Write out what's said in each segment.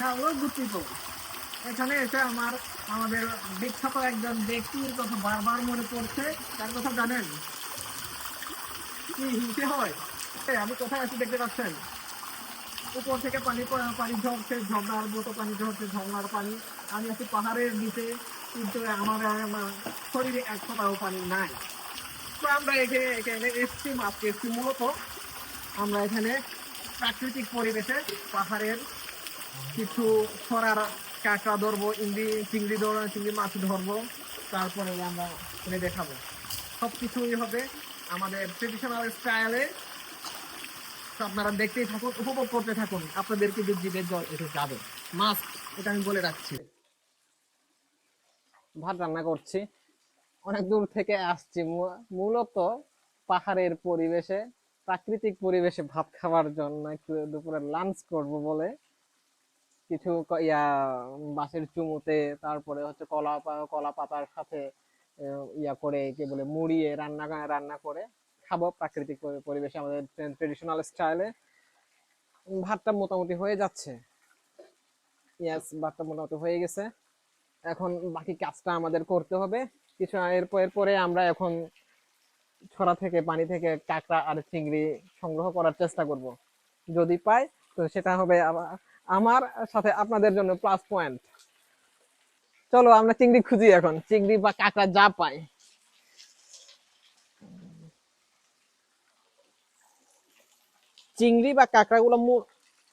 Hello দুঃখিত, এখানে এসে আমাদের বিখ্যাত একজন ব্যক্তির কথা বারবার মনে পড়ছে। তার কথা জানেন? কি হিংসে হয়? আমি কোথায় আছি দেখতে পাচ্ছেন? উপর থেকে পানি ঝরছে, ঝর্ণার মতো পানি ঝরছে, ঝর্ণার পানি। আমি আছি পাহাড়ের নিচে, কিন্তু আমার শরীরে এক ফোঁটাও পানি নাই। তো আমরা এখানে এখানে এসছি মাত্র এসছি মূলত আমরা এখানে প্রাকৃতিক পরিবেশে পাহাড়ের কিছু ছড়ার কাঁকড়া ধরবো, চিংড়ি মাছ ধরবো। তারপরে আমরা এনে দেখাবো। সবকিছুই হবে আমাদের ট্রেডিশনাল স্টাইলে। আপনারা দেখতেই থাকুন, উপভোগ করতে থাকুন, আপনাদের কিন্তু জিভে জল এসে যাবে, মাস্ট, এটা আমি বলে রাখছি। ভাত রান্না করছি, অনেক দূর থেকে আসছি মূলত পাহাড়ের পরিবেশে, প্রাকৃতিক পরিবেশে ভাত খাওয়ার জন্য, একটু দুপুরে লাঞ্চ করব বলে কিছু বাঁশের চুমুতে, তারপরে হচ্ছে কলা পাতার সাথে ইয়া করে কি বলে মুড়িয়ে রান্না রান্না করে খাবো প্রাকৃতিক পরিবেশে আমাদের ট্রেডিশনাল স্টাইলে। ভাতটা মোটামুটি হয়ে যাচ্ছে। ইয়াস, ভাতটা মোটামুটি হয়ে গেছে। এখন বাকি কাজটা আমাদের করতে হবে কিছু। এরপরে আমরা এখন ছড়া থেকে, পানি থেকে কাঁকড়া আর চিংড়ি সংগ্রহ করার চেষ্টা করব। যদি পাই তো সেটা হবে আমার সাথে আপনাদের জন্য প্লাস পয়েন্ট। চলো আমরা চিংড়ি খুঁজি, এখন চিংড়ি বা কাঁকড়া যা পাই। চিংড়ি বা কাঁকড়া গুলো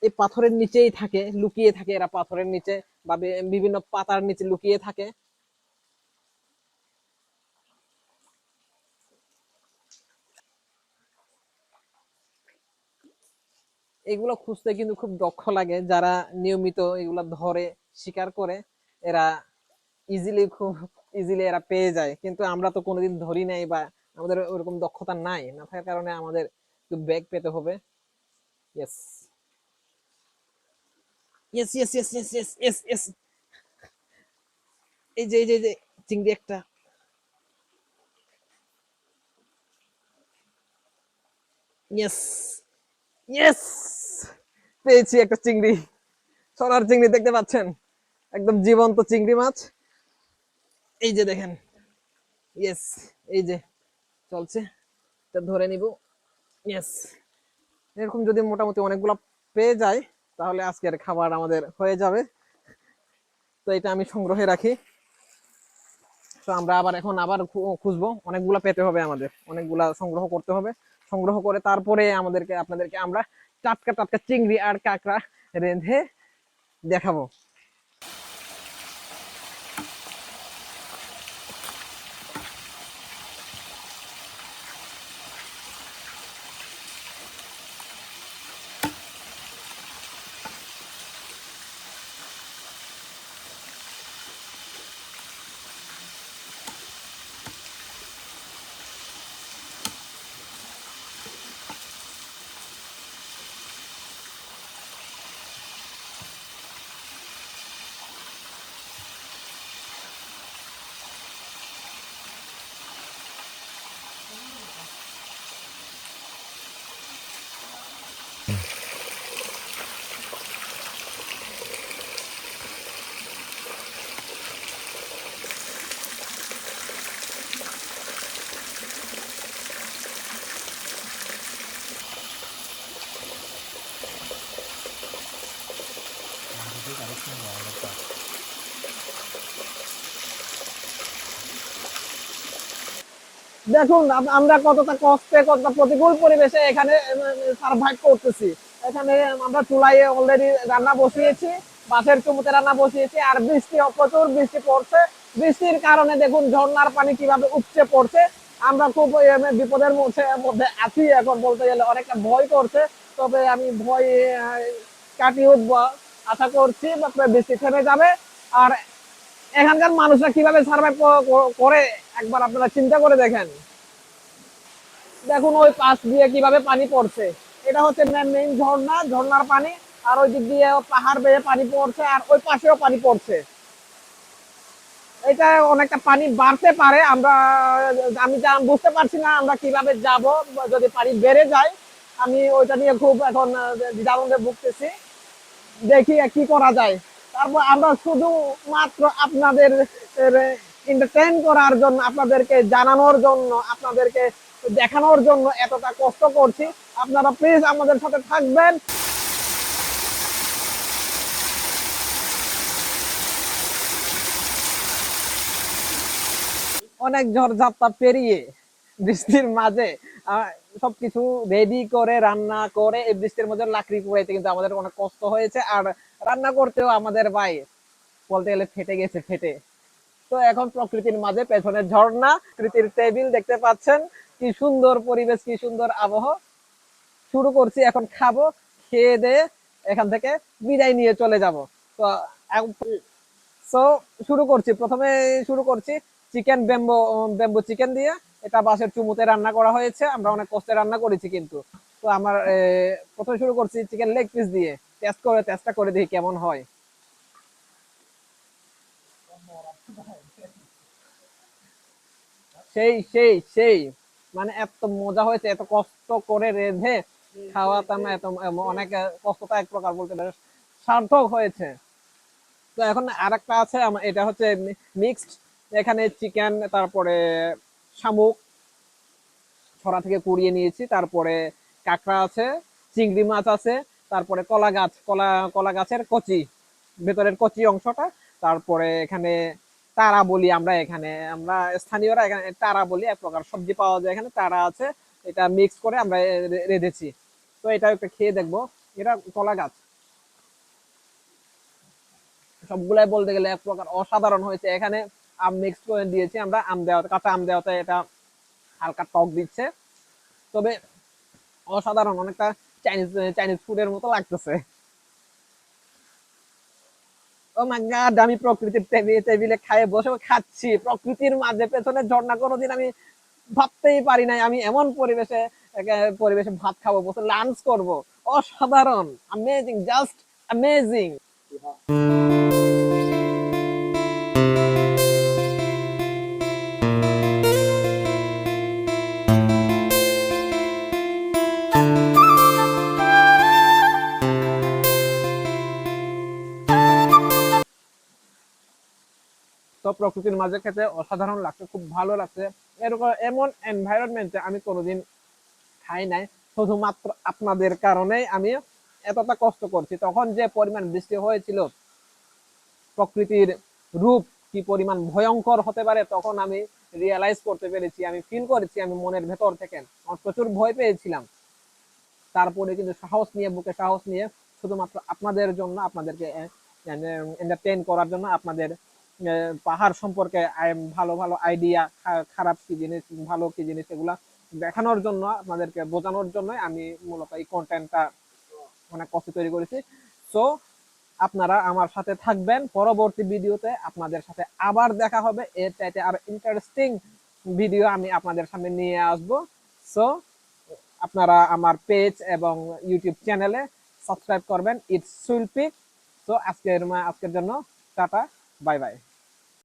এই পাথরের নিচেই থাকে, লুকিয়ে থাকে। এরা পাথরের নিচে বা বিভিন্ন পাতার নিচে লুকিয়ে থাকে। এগুলো খুঁজতে কিন্তু খুব দক্ষ লাগে যারা নিয়মিত এগুলো ধরে শিকার করে। এরা খুব ইজিলি এরা পেয়ে যায়, কিন্তু আমরা তো কোনোদিন ধরি নাই বা আমাদের ওরকম দক্ষতা নাই, না থাকার কারণে আমাদের একটু ব্যাগ পেতে হবে। Yes, yes, yes, yes, yes, yes, yes, yes. এই যে চিংড়ি একটা। ইয়েস, ইয়েস, পেয়েছি একটা চিংড়ি। সোনার চিংড়ি দেখতে পাচ্ছেন, একদম জীবন্ত চিংড়ি মাছ। এই যে দেখেন, ইয়েস, এই যে চলছে, এটা ধরে নিব। ইয়েস, এরকম যদি মোটামুটি অনেকগুলো পেয়ে যায় তাহলে আজকের খাবার আমাদের হয়ে যাবে। তো এটা আমি সংগ্রহে রাখি। তো আমরা আবার খুঁজবো, অনেকগুলা পেতে হবে, আমাদের অনেকগুলা সংগ্রহ করতে হবে। সংগ্রহ করে তারপরে আপনাদেরকে আমরা টাটকা টাটকা চিংড়ি আর কাঁকড়া রেঁধে দেখাবো। দেখুন আমরা কতটা কষ্টে, কতটা প্রতিকূল পরিবেশে এখানে সার্ভাইভ করতেছি। এখানে আমরা চুলায় অলরেডি রান্না বসিয়েছি, বাঁশের চুমুতে রান্না বসিয়েছি, আর প্রচুর বৃষ্টি পড়ছে। বৃষ্টির কারণে দেখুন ঝর্ণার পানি কিভাবে উপচে পড়ছে। আমরা খুব বিপদের মধ্যে আছি এখন, বলতে গেলে অনেকটা ভয় করছে। তবে আমি ভয় কাটিয়ে উঠবো আশা করছি, বৃষ্টি থেমে যাবে। আর এখানকার মানুষরা কিভাবে সার্ভাইভ করে একবার আপনারা চিন্তা করে দেখেন। দেখুন ওই পাশ দিয়ে কিভাবে পানি পড়ছে, এটা হচ্ছে মেইন ঝর্ণা, ঝর্ণার পানি। আর ওই দিক দিয়ে পাহাড় বেয়ে পানি পড়ছে, আর ওই পাশেও পানি পড়ছে। এটা অনেকটা পানি বাড়তে পারে, আমি বুঝতে পারছি না আমরা কিভাবে যাব যদি পানি বেড়ে যায়। আমি ওইটা নিয়ে খুব এখন দ্বিধাদ্বন্দ্বে ভুগতেছি। দেখি কি করা যায়। তারপর আমরা শুধু মাত্র আপনাদের এন্টারটেইন করার জন্য, আপনাদেরকে জানানোর জন্য, আপনাদেরকে দেখানোর জন্য এতটা কষ্ট করছি। আপনারা প্লিজ আমাদের সাথে থাকবেন। অনেক ঝড়ঝাপটা পেরিয়ে বৃষ্টির মাঝে আহ, সবকিছু রেডি করে রান্না করে এই বৃষ্টির মধ্যে লাকড়ি পুড়াইতে কিন্তু আমাদের অনেক কষ্ট হয়েছে, আর রান্না করতেও আমাদের ভাই বলতে গেলে ফেটে গেছে ফেটে। তো এখন প্রকৃতির মাঝে পেছনে ঝর্ণা, প্রকৃতির টেবিল দেখতে পাচ্ছেন, কি সুন্দর পরিবেশ, কি সুন্দর আবহাওয়া। শুরু করছি, এখন খাবো, খেয়ে দিয়ে এখান থেকে বিদায় নিয়ে চলে যাব। তো সো শুরু করছি, প্রথমে শুরু করছি চিকেন ব্যাম্বো ব্যাম্বো চিকেন দিয়ে। এটা বাঁশের চুমুতে রান্না করা হয়েছে, আমরা অনেক কষ্টে রান্না করেছি কিন্তু। তো আমার প্রথমে শুরু করছি চিকেন লেগ পিস দিয়ে, টেস্টটা করে দেখি কেমন হয়। সেই সেই সেই মানে এত মজা হয়েছে, এত কষ্ট করে রেঁধে খাওয়াতাম, এত অনেক কষ্টটা এক প্রকার বলতে পারে সার্থক হয়েছে। তো এখন আরেকটা আছে এটা হচ্ছে মিক্সড, এখানে চিকেন, তারপরে শামুক ছড়া থেকে কুড়িয়ে নিয়েছি, তারপরে কাঁকড়া আছে, চিংড়ি মাছ আছে, তারপরে কলা গাছের কচি, ভেতরের কচি অংশটা, তারপরে এখানে তারা বলি আমরা, এখানে আমরা স্থানীয়রা এখানে তারা বলি, এক প্রকার সবজি পাওয়া যায় এখানে, তারা আছে। এটা মিক্স করে আমরা রেঁধেছি। তো এটা একটা খেয়ে দেখবো। এটা কলা গাছ, সবগুলাই বলতে গেলে এক প্রকার অসাধারণ হয়েছে। এখানে আম মিক্স করে দিয়েছি আমরা, আম দেওয়া, কাঁচা আম দেওয়াতে এটা হালকা টক দিচ্ছে। তবে অসাধারণ, অনেকটা চাইনিজ চাইনিজ ফুডের মতো লাগতেছে। ও মাই গড, আমি প্রকৃতির টেবিলে খাইয়ে বসে খাচ্ছি প্রকৃতির মাঝে, পেছনে ঝর্ণা। কোনোদিন আমি ভাবতেই পারি নাই আমি এমন পরিবেশে ভাত খাবো, বসে লাঞ্চ করব। অসাধারণ, অ্যামেজিং, জাস্ট অ্যামেজিং। তো প্রকৃতির মাঝে খেতে অসাধারণ লাগছে, খুব ভালো লাগছে। এরকম এমন এনভায়রনমেন্টে আমি কোনোদিন খাই নাই। শুধুমাত্র আপনাদের কারণেই আমি এতটা কষ্ট করছি। তখন যে পরিমাণ বৃষ্টি হয়েছিল, প্রকৃতির রূপ কি পরিমাণ ভয়ঙ্কর হতে পারে তখন আমি রিয়েলাইজ করতে পেরেছি, আমি ফিল করেছি, আমি মনের ভেতর থেকে প্রচুর ভয় পেয়েছিলাম। তারপরে কিন্তু সাহস নিয়ে, বুকে সাহস নিয়ে, শুধুমাত্র আপনাদের জন্য, আপনাদেরকে এন্টারটেইন করার জন্য, আপনাদের পাহাড় সম্পর্কে ভালো ভালো আইডিয়া, খারাপ কি জিনিস, ভালো কি জিনিস, এগুলা দেখানোর জন্য, আপনাদেরকে বোঝানোর জন্য আমি মূলত এই কন্টেন্টটা অনেক কষ্ট তৈরি করেছি। সো আপনারা আমার সাথে থাকবেন, পরবর্তী ভিডিওতে আপনাদের সাথে আবার দেখা হবে, এর চাইতে আরো ইন্টারেস্টিং ভিডিও আমি আপনাদের সামনে নিয়ে আসব। সো আপনারা আমার পেজ এবং ইউটিউব চ্যানেলে সাবস্ক্রাইব করবেন, ইটস সুইল পিক। তো আজকের জন্য টাটা, বাই বাই।